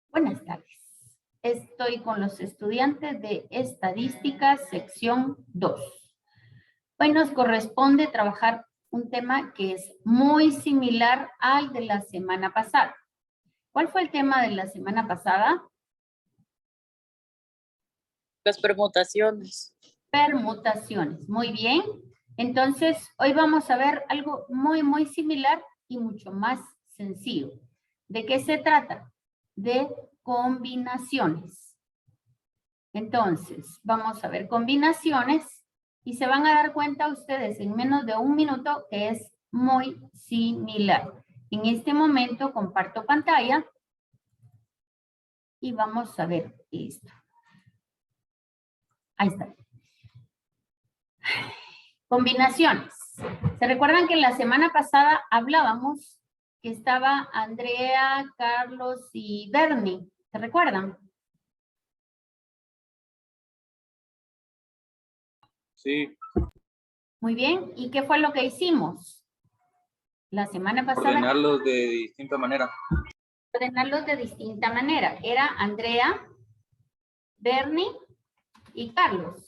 Buenas tardes. Estoy con los estudiantes de Estadística, sección 2. Hoy nos corresponde trabajar un tema que es muy similar al de la semana pasada. ¿Cuál fue el tema de la semana pasada? Las permutaciones. Permutaciones. Muy bien. Entonces, hoy vamos a ver algo muy similar y mucho más sencillo. ¿De qué se trata? De combinaciones. Entonces, vamos a ver combinaciones y se van a dar cuenta ustedes en menos de un minuto que es muy similar. En este momento comparto pantalla y vamos a ver esto. Ahí está. Combinaciones. ¿Se recuerdan que la semana pasada hablábamos que estaba Andrea, Carlos y Bernie? ¿Se recuerdan? Sí. Muy bien. ¿Y qué fue lo que hicimos? La semana pasada. Ordenarlos de distinta manera. Ordenarlos de distinta manera. Era Andrea, Bernie y Carlos.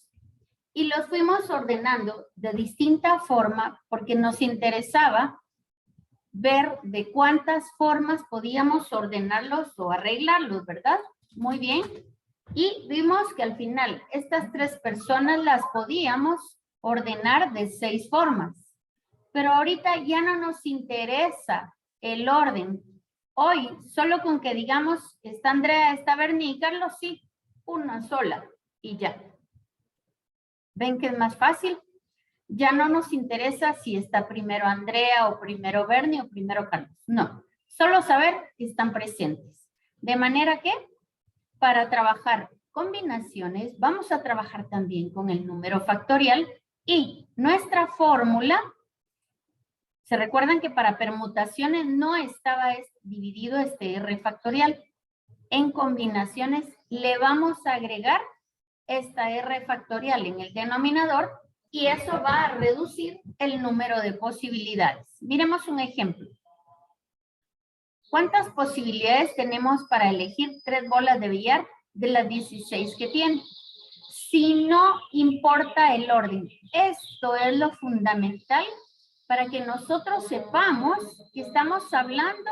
Y los fuimos ordenando de distinta forma porque nos interesaba ver de cuántas formas podíamos ordenarlos o arreglarlos, ¿verdad? Muy bien. Y vimos que al final estas tres personas las podíamos ordenar de 6 formas. Pero ahorita ya no nos interesa el orden. Hoy, solo con que digamos, está Andrea, está Bernie y Carlos, sí, una sola y ya. ¿Ven que es más fácil? Ya no nos interesa si está primero Andrea o primero Bernie o primero Carlos. No, solo saber que están presentes. De manera que, para trabajar combinaciones, vamos a trabajar también con el número factorial y nuestra fórmula. ¿Se recuerdan que para permutaciones no estaba dividido este R factorial? En combinaciones le vamos a agregar esta R factorial en el denominador y eso va a reducir el número de posibilidades. Miremos un ejemplo. ¿Cuántas posibilidades tenemos para elegir 3 bolas de billar de las 16 que tiene? Si no importa el orden, esto es lo fundamental para que nosotros sepamos que estamos hablando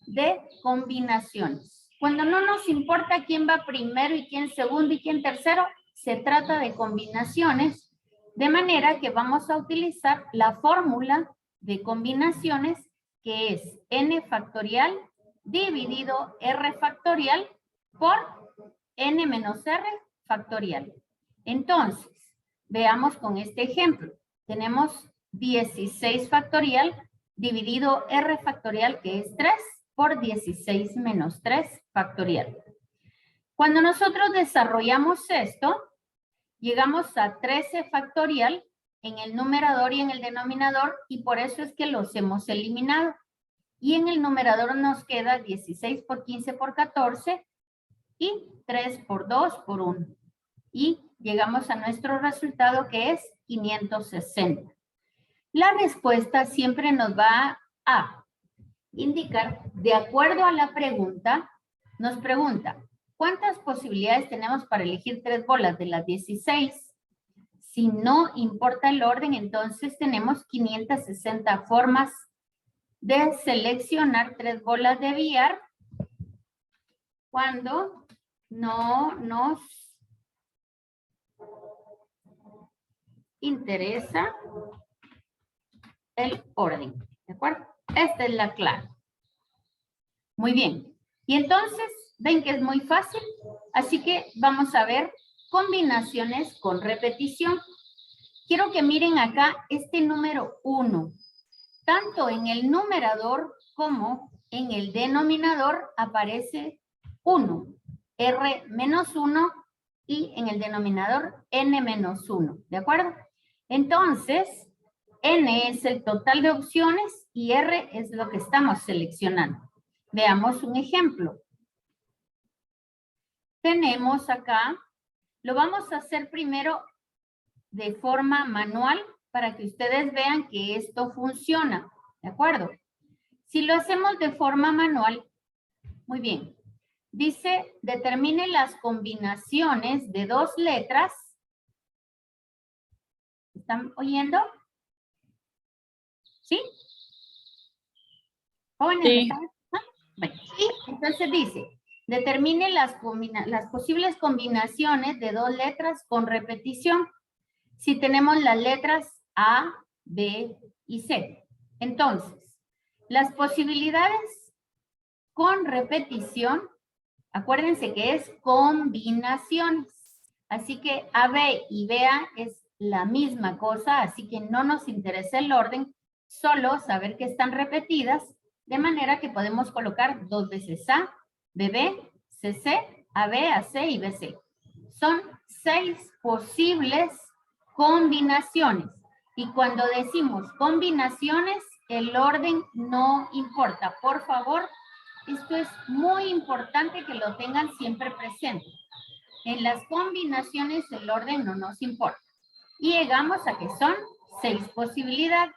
de combinaciones. Cuando no nos importa quién va primero y quién segundo y quién tercero, se trata de combinaciones, de manera que vamos a utilizar la fórmula de combinaciones que es n factorial dividido r factorial por n menos r factorial. Entonces, veamos con este ejemplo. Tenemos 16 factorial dividido r factorial, que es 3, por 16 menos 3 factorial. Cuando nosotros desarrollamos esto, llegamos a 13 factorial en el numerador y en el denominador, y por eso es que los hemos eliminado. Y en el numerador nos queda 16 por 15 por 14 y 3 por 2 por 1. Y llegamos a nuestro resultado, que es 560. La respuesta siempre nos va a indicar, de acuerdo a la pregunta, nos pregunta, ¿cuántas posibilidades tenemos para elegir 3 bolas de las 16? Si no importa el orden, entonces tenemos 560 formas de seleccionar 3 bolas de billar cuando no nos interesa el orden, ¿de acuerdo? Esta es la clave. Muy bien. Y entonces, ven que es muy fácil, así que vamos a ver combinaciones con repetición. Quiero que miren acá este número 1. Tanto en el numerador como en el denominador aparece 1, R menos 1, y en el denominador N menos 1, ¿de acuerdo? Entonces, N es el total de opciones y R es lo que estamos seleccionando. Veamos un ejemplo. Tenemos acá, lo vamos a hacer primero de forma manual para que ustedes vean que esto funciona. ¿De acuerdo? Si lo hacemos de forma manual, muy bien. Dice, determine las combinaciones de dos letras. ¿Están oyendo? ¿Sí? Jóvenes, Sí. ¿están? ¿Ah? Bueno, sí. Entonces dice, determine las posibles combinaciones de dos letras con repetición. Si tenemos las letras A, B y C. Entonces, las posibilidades con repetición, acuérdense que es combinaciones. Así que AB y BA es la misma cosa, así que no nos interesa el orden, solo saber que están repetidas, de manera que podemos colocar dos veces A, BB, CC, AB, AC y BC. Son 6 posibles combinaciones. Y cuando decimos combinaciones, el orden no importa. Por favor, esto es muy importante que lo tengan siempre presente. En las combinaciones el orden no nos importa. Y llegamos a que son 6 posibilidades.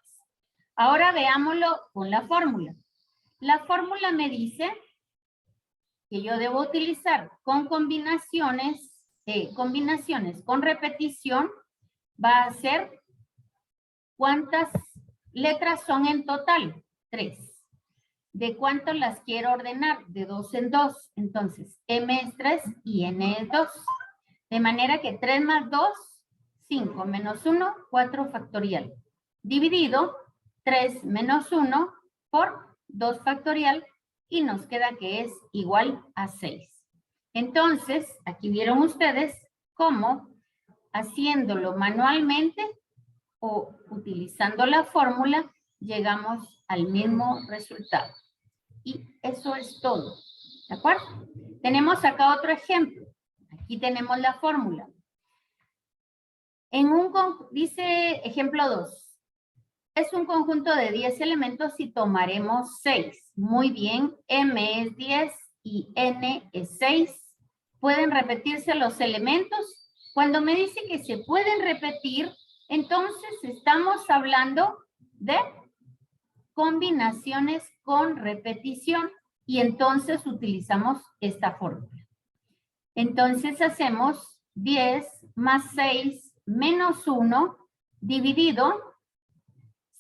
Ahora veámoslo con la fórmula. La fórmula me dice que yo debo utilizar con combinaciones con repetición, va a ser ¿cuántas letras son en total? 3. ¿De cuánto las quiero ordenar? De 2 en 2. Entonces, M es 3 y N es 2. De manera que 3 más 2, 5 menos 1, 4 factorial. Dividido 3 menos 1 por 2 factorial y nos queda que es igual a 6. Entonces, aquí vieron ustedes cómo haciéndolo manualmente o utilizando la fórmula llegamos al mismo resultado. Y eso es todo. ¿De acuerdo? Tenemos acá otro ejemplo. Aquí tenemos la fórmula. Dice ejemplo 2. Es un conjunto de 10 elementos y tomaremos 6. Muy bien. M es 10 y N es 6. ¿Pueden repetirse los elementos? Cuando me dice que se pueden repetir, entonces estamos hablando de combinaciones con repetición y entonces utilizamos esta fórmula. Entonces hacemos 10 más 6 menos 1 dividido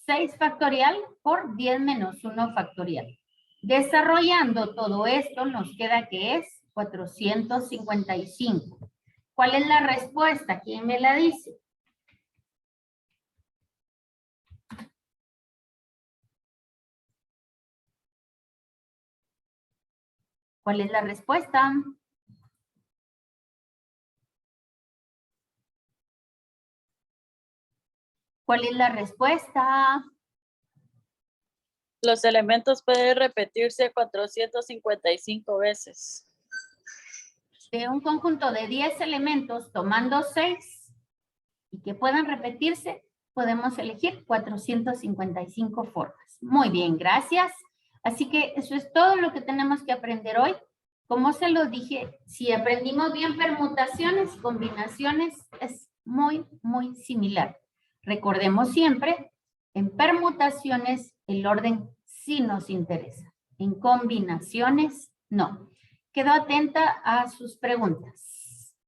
6 factorial por 10 menos 1 factorial. Desarrollando todo esto nos queda que es 455. ¿Cuál es la respuesta? ¿Quién me la dice? ¿Cuál es la respuesta? ¿Cuál es la respuesta? Los elementos pueden repetirse 455 veces. De un conjunto de 10 elementos tomando 6 y que puedan repetirse, podemos elegir 455 formas. Muy bien, gracias. Así que eso es todo lo que tenemos que aprender hoy. Como se los dije, si aprendimos bien permutaciones, combinaciones, es muy, muy similar. Recordemos siempre, en permutaciones el orden sí nos interesa. En combinaciones, no. Quedo atenta a sus preguntas.